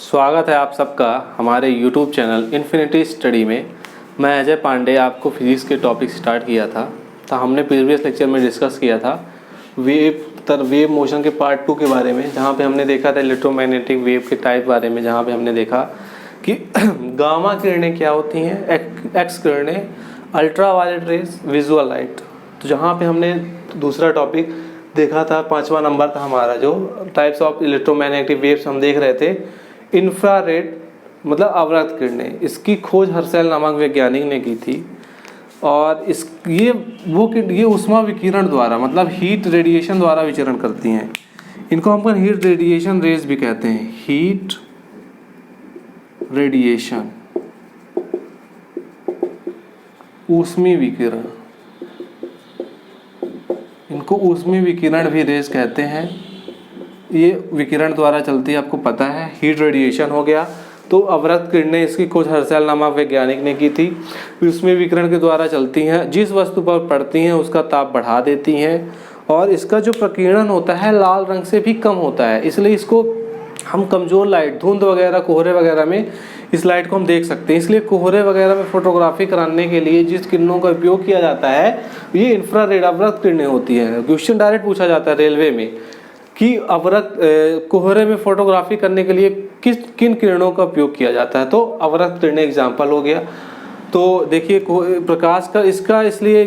स्वागत है आप सबका हमारे YouTube चैनल इन्फिनिटी स्टडी में। मैं अजय पांडे आपको फिजिक्स के टॉपिक स्टार्ट किया था। तो हमने प्रीवियस लेक्चर में डिस्कस किया था वेव मोशन के पार्ट 2 के बारे में, जहाँ पे हमने देखा था इलेक्ट्रोमैग्नेटिक वेव के टाइप बारे में, जहाँ पे हमने देखा कि गामा किरणें क्या होती हैं, एक्स किरणें, ultra violet rays, visual light. तो जहाँ पे हमने दूसरा टॉपिक देखा था, 5वां नंबर था हमारा, जो टाइप्स ऑफ इलेक्ट्रोमैग्नेटिक वेव्स हम देख रहे थे, इंफ्रारेड मतलब अवरक्त किरणें। इसकी खोज हर्सेल नामक वैज्ञानिक ने की थी। और ये उष्मा विकिरण द्वारा मतलब हीट रेडिएशन द्वारा विचरण करती हैं। इनको हम हीट रेडिएशन रेज भी कहते हैं, हीट रेडिएशन, ऊष्मी विकिरण। इनको ऊष्मी विकिरण भी रेज कहते हैं। ये विकिरण द्वारा चलती है, आपको पता है। हीट रेडिएशन हो गया। तो अवरक्त किरणें, इसकी खोज हर्सेल नामक वैज्ञानिक ने की थी। उसमें विकिरण के द्वारा चलती हैं, जिस वस्तु पर पड़ती हैं उसका ताप बढ़ा देती हैं, और इसका जो प्रकीर्णन होता है लाल रंग से भी कम होता है। इसलिए इसको हम कमज़ोर लाइट, धुंध वगैरह, कोहरे वगैरह में इस लाइट को हम देख सकते हैं। इसलिए कोहरे वगैरह में फोटोग्राफी कराने के लिए जिस किरणों का उपयोग किया जाता है, ये इंफ्रारेड अवरक्त किरणें होती हैं। क्वेश्चन डायरेक्ट पूछा जाता है रेलवे में कि अवरक्त कोहरे में फोटोग्राफी करने के लिए किन किरणों का उपयोग किया जाता है। तो अवरक्त किरणें एग्जाम्पल हो गया। तो देखिए, प्रकाश का इसका इसलिए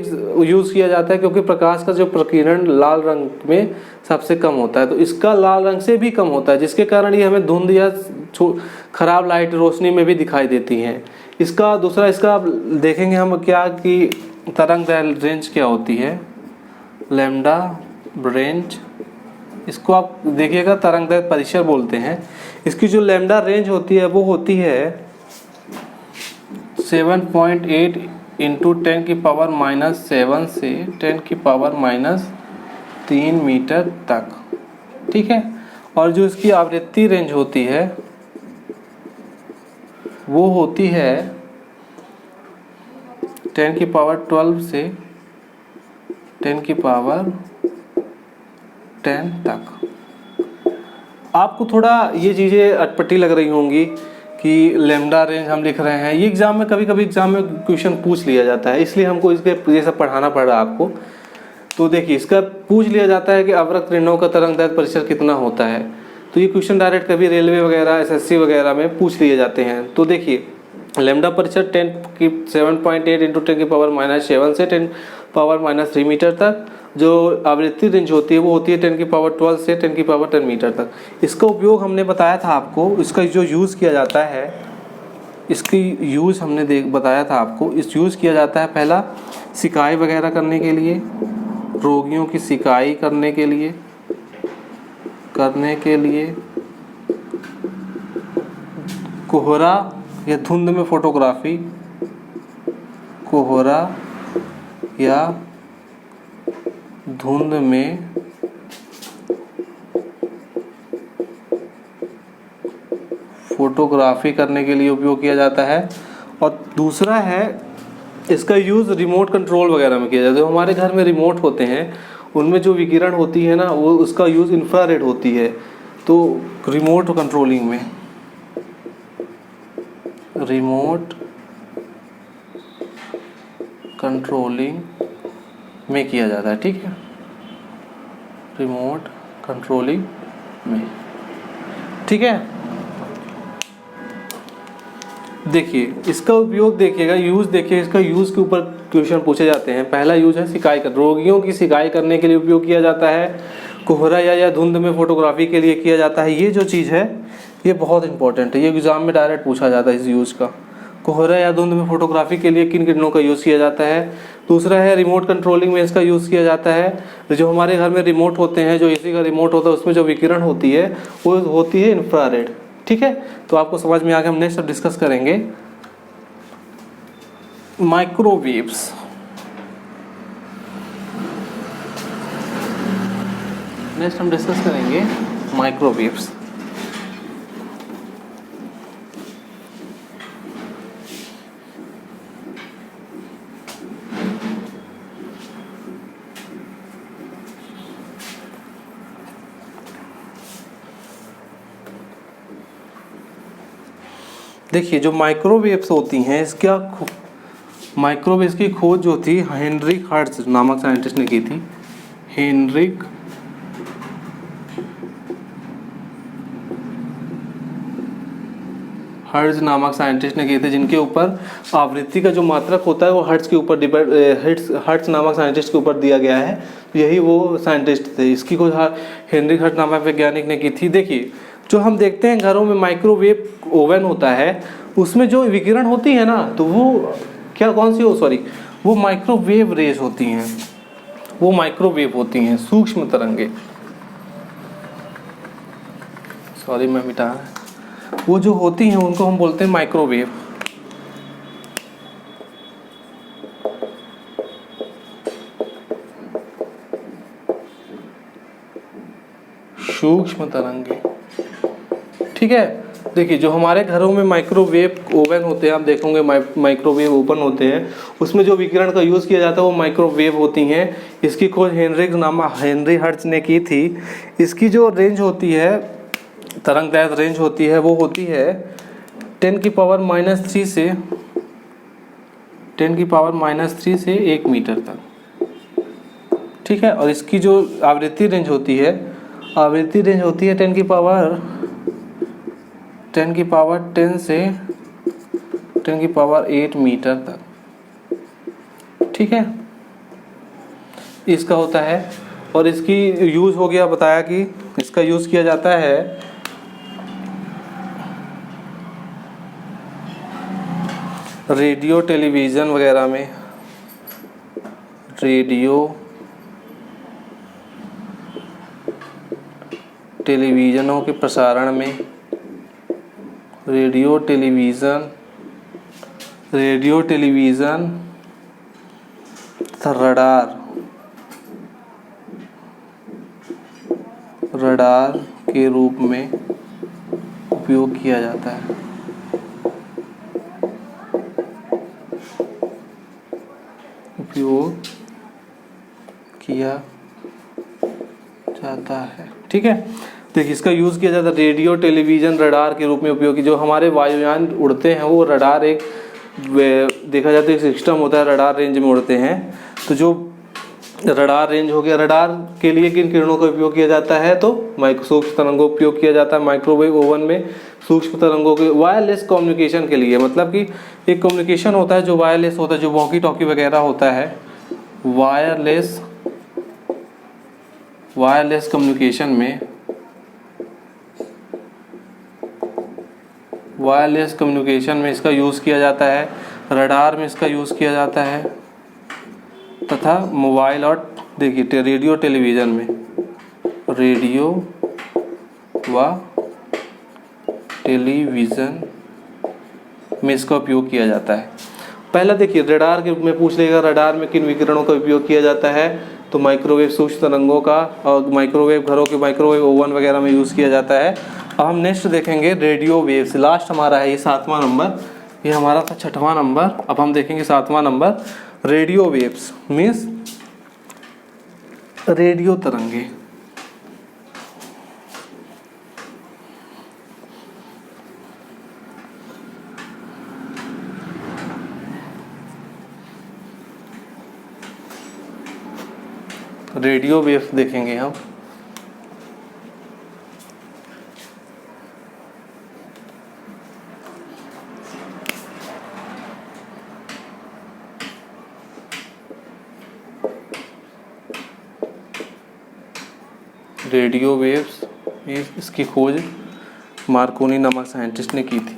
यूज़ किया जाता है क्योंकि प्रकाश का जो प्रकीर्णन लाल रंग में सबसे कम होता है, तो इसका लाल रंग से भी कम होता है, जिसके कारण ये हमें धुंध या खराब लाइट रोशनी में भी दिखाई देती हैं। इसका दूसरा, इसका देखेंगे हम क्या कि तरंग रेंज क्या होती है, लैम्डा रेंज। इसको आप देखिएगा, तरंगदैर्घ्य परिसर बोलते हैं। इसकी जो लैम्डा रेंज होती है वो होती है 7.8 इंटू 10⁻⁻7 से 10⁻³ मीटर तक, ठीक है। और जो इसकी आवृत्ति रेंज होती है वो होती है 10⁻12 से 10⁻10 तक। आपको थोड़ा ये चीज़ें अटपटी लग रही होंगी कि लैम्डा रेंज हम लिख रहे हैं। ये एग्जाम में कभी एग्जाम में क्वेश्चन पूछ लिया जाता है, इसलिए हमको इसके जैसा पढ़ाना पड़ रहा है आपको। तो देखिए, इसका पूछ लिया जाता है कि अवरक्त किरणों का तरंगदैर्घ्य परिसर कितना होता है। तो ये क्वेश्चन डायरेक्ट कभी रेलवे वगैरह, SSC वगैरह में पूछ लिए जाते हैं। तो देखिए, लैम्डा परिसर 7.8 इंटू 10⁻⁻7 से 10⁻³ मीटर तक। जो आवृत्ति रेंज होती है वो होती है 10⁻12 से 10⁻10 मीटर तक। इसका उपयोग हमने बताया था आपको, इसका जो यूज़ किया जाता है, इसकी यूज़ हमने बताया था आपको। इस यूज़ किया जाता है पहला सिकाई वगैरह करने के लिए, रोगियों की सिकाई करने के लिए कोहरा या धुंध में फोटोग्राफी, कोहरा या धुंध में फोटोग्राफी करने के लिए उपयोग किया जाता है। और दूसरा है, इसका यूज़ रिमोट कंट्रोल वगैरह में किया जाता है। हमारे घर में रिमोट होते हैं, उनमें जो विकिरण होती है ना, वो उसका यूज़ इंफ्रारेड होती है। तो रिमोट कंट्रोलिंग में किया जाता है, ठीक है, रिमोट कंट्रोलिंग में, ठीक है। देखिए, इसका उपयोग देखिएगा, यूज़ देखिए, इसका यूज़ के ऊपर क्वेश्चन पूछे जाते हैं। पहला यूज़ है सिकाई कर, रोगियों की सिकाई करने के लिए उपयोग किया जाता है। कोहरा या धुंध में फोटोग्राफी के लिए किया जाता है। ये जो चीज़ है ये बहुत इंपॉर्टेंट है, ये एग्जाम में डायरेक्ट पूछा जाता है इस यूज़ का। कोहरा या धुंध में फोटोग्राफी के लिए किन किरणों का यूज़ किया जाता है। दूसरा है रिमोट कंट्रोलिंग में इसका यूज़ किया जाता है। जो हमारे घर में रिमोट होते हैं, जो AC का रिमोट होता है, उसमें जो विकिरण होती है वो होती है इंफ्रारेड, ठीक है। तो आपको समझ में आ गया। हम नेक्स्ट डिस्कस करेंगे माइक्रोवेव्स। नेक्स्ट हम डिस्कस करेंगे माइक्रोवेव्स। देखिए जो माइक्रोवेव्स होती हैं इसका माइक्रोवेव्स की खोज जो थी हेनरिक हर्ट्ज नामक साइंटिस्ट ने की थी। हेनरिक हर्ट्ज नामक साइंटिस्ट ने किए थे, जिनके ऊपर आवृत्ति का जो मात्रक होता है वो हर्ट्ज के ऊपर डिपेंड हर्ट्ज नामक साइंटिस्ट के ऊपर दिया गया है। तो यही वो साइंटिस्ट थे, इसकी खोज हेनरिक हर्ट्ज नामक वैज्ञानिक ने की थी। देखिए जो हम देखते हैं घरों में माइक्रोवेव ओवन होता है, उसमें जो विकिरण होती है ना, तो वो क्या कौन सी हो सॉरी वो माइक्रोवेव रेज होती हैं, वो माइक्रोवेव होती हैं, सूक्ष्म तरंगे। सॉरी मैं मिटा, वो जो होती हैं उनको हम बोलते हैं माइक्रोवेव। सूक्ष्म तरंगे, ठीक है। देखिए जो हमारे घरों में माइक्रोवेव ओवन होते हैं, आप देखोगे माइक्रोवेव ओवन होते हैं, उसमें जो विकिरण का यूज़ किया जाता है वो माइक्रोवेव होती हैं। इसकी खोज हेनरी हर्ट्ज ने की थी। इसकी जो रेंज होती है, तरंगदैर्घ्य रेंज होती है, वो होती है 10⁻³ से 10⁻³ से 1 मीटर तक, ठीक है। और इसकी जो आवृत्ति रेंज होती है 10⁻10 से 10⁸ मीटर तक, ठीक है, इसका होता है। और इसकी यूज़ हो गया, बताया कि इसका यूज़ किया जाता है रेडियो टेलीविज़न वगैरह में, रेडियो टेलीविज़नों के प्रसारण में, रेडियो टेलीविज़न तथा रडार के रूप में उपयोग किया जाता है। उपयोग किया जाता है, ठीक है। देखिए इसका यूज़ किया जाता है रेडियो टेलीविज़न रडार के रूप में उपयोग की। जो हमारे वायुयान उड़ते हैं वो रडार एक देखा जाता है एक सिस्टम होता है, रडार रेंज में उड़ते हैं। तो जो रडार रेंज हो गया, रडार के लिए किन किरणों का उपयोग किया जाता है, तो सूक्ष्म तरंगों का उपयोग किया जाता है माइक्रोवेव ओवन में। सूक्ष्म तरंगों के वायरलेस कम्युनिकेशन के लिए, मतलब कि एक कम्युनिकेशन होता है जो वायरलेस होता है, जो वॉकी टॉकी वगैरह होता है, वायरलेस कम्युनिकेशन में, वायरलेस कम्युनिकेशन में इसका यूज़ किया जाता है, रडार में इसका यूज़ किया जाता है, तथा मोबाइल और देखिए रेडियो टेलीविज़न में, रेडियो व टेलीविज़न में इसका उपयोग किया जाता है। पहला देखिए रडार के में पूछ लेगा, रडार में किन विकिरणों का उपयोग किया जाता है, तो माइक्रोवेव सूक्ष्म तरंगों का, और माइक्रोवेव घरों के माइक्रोवेव ओवन वगैरह में यूज़ किया जाता है। अब हम नेक्स्ट देखेंगे रेडियो वेव्स। लास्ट हमारा है ये 7वां नंबर, ये हमारा था 6वां नंबर। अब हम देखेंगे 7वां number, radio waves means radio तरंगे। रेडियो वेव्स देखेंगे हम। रेडियो वेव्स इसकी खोज मार्कोनी नामक साइंटिस्ट ने की थी।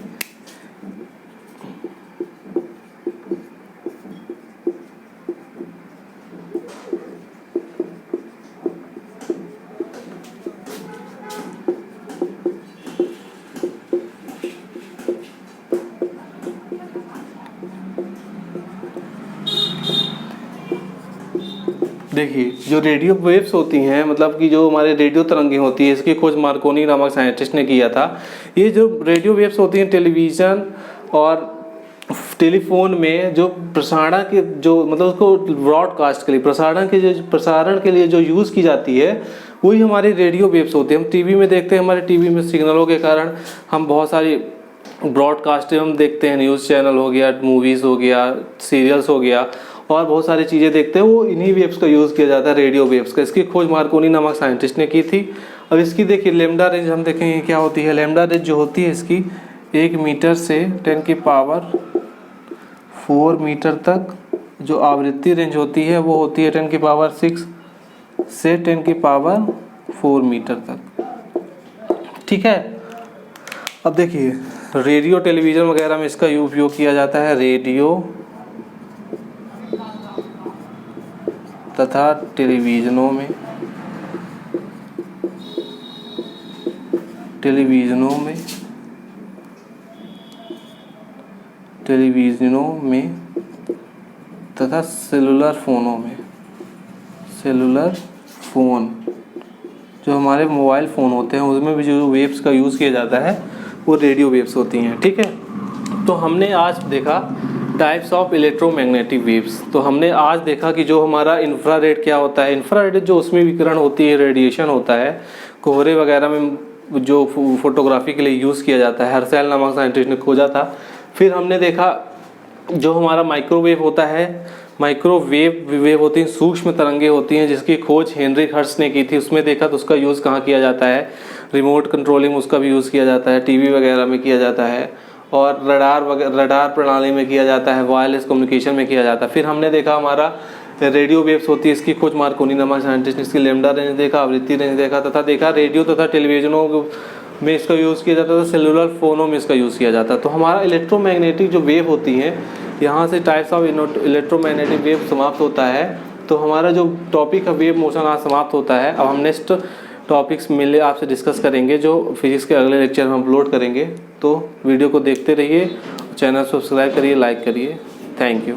देखिए जो रेडियो वेव्स होती हैं, मतलब कि जो हमारे रेडियो तरंगें होती है, इसकी खोज मार्कोनी नामक साइंटिस्ट ने किया था। ये जो रेडियो वेव्स होती हैं टेलीविज़न और टेलीफोन में जो प्रसारण के जो मतलब उसको ब्रॉडकास्ट के लिए प्रसारण के लिए जो यूज़ की जाती है वही हमारी रेडियो वेव्स होती है। हम टीवी में देखते हैं, हमारे टीवी में सिग्नलों के कारण हम बहुत सारी ब्रॉडकास्ट हम देखते हैं, न्यूज़ चैनल हो गया, मूवीज़ हो गया, सीरियल्स हो गया और बहुत सारी चीज़ें देखते हैं, वो इन्हीं वेव्स का यूज़ किया जाता है, रेडियो वेव्स का। इसकी खोज मार्कोनी नामक साइंटिस्ट ने की थी। अब इसकी देखिए लैम्डा रेंज हम देखेंगे क्या होती है। लैम्डा रेंज जो होती है इसकी 1 मीटर से 10 की पावर 4 मीटर तक, जो आवृत्ति रेंज होती है वो होती है 10 की पावर 6 से 10 की पावर 4 मीटर तक। ठीक है। अब देखिए रेडियो टेलीविज़न वगैरह में इसका उपयोग किया जाता है। रेडियो तथा टेलीविज़नों में तथा सेलुलर फ़ोन, जो हमारे मोबाइल फ़ोन होते हैं उसमें भी जो वेव्स का यूज़ किया जाता है वो रेडियो वेव्स होती हैं। ठीक है। तो हमने आज देखा टाइप्स ऑफ इलेक्ट्रोमैग्नेटिक वेव्स। तो हमने आज देखा कि जो हमारा इंफ्रारेड क्या होता है। इंफ्रारेड जो उसमें विकिरण होती है, रेडिएशन होता है, कोहरे वगैरह में जो फोटोग्राफी के लिए यूज़ किया जाता है, हर्सेल नामक साइंटिस्ट ने खोजा था। फिर हमने देखा जो हमारा माइक्रोवेव होता है, माइक्रोवेव होती हैं, सूक्ष्म तरंगे होती हैं, जिसकी खोज हेनरी हर्ट्ज ने की थी। उसमें देखा तो उसका यूज़ कहाँ किया जाता है, रिमोट कंट्रोलिंग उसका भी यूज़ किया जाता है, टीवी वगैरह में किया जाता है, और रडार प्रणाली में किया जाता है, वायरलेस कम्युनिकेशन में किया जाता है। फिर हमने देखा हमारा रेडियो वेव्स होती है, इसकी खोज मार्कोनी नामक साइंटिस्ट ने इसकी लैम्डा रेंज देखा, आवृत्ति रेंज देखा, तथा देखा रेडियो तथा टेलीविजनों में इसका यूज़ किया जाता था, सेलुलर फ़ोनों में इसका यूज़ किया जाता है। तो हमारा इलेक्ट्रोमैग्नेटिक जो वेव होती हैं, यहाँ से टाइप्स ऑफ इलेक्ट्रोमैग्नेटिक वेव समाप्त होता है। तो हमारा जो टॉपिक है वेव मोशन आज समाप्त होता है। अब हम नेक्स्ट टॉपिक्स मिले आपसे डिस्कस करेंगे, जो फिजिक्स के अगले लेक्चर में हम अपलोड करेंगे। तो वीडियो को देखते रहिए, चैनल सब्सक्राइब करिए, लाइक करिए। Thank you.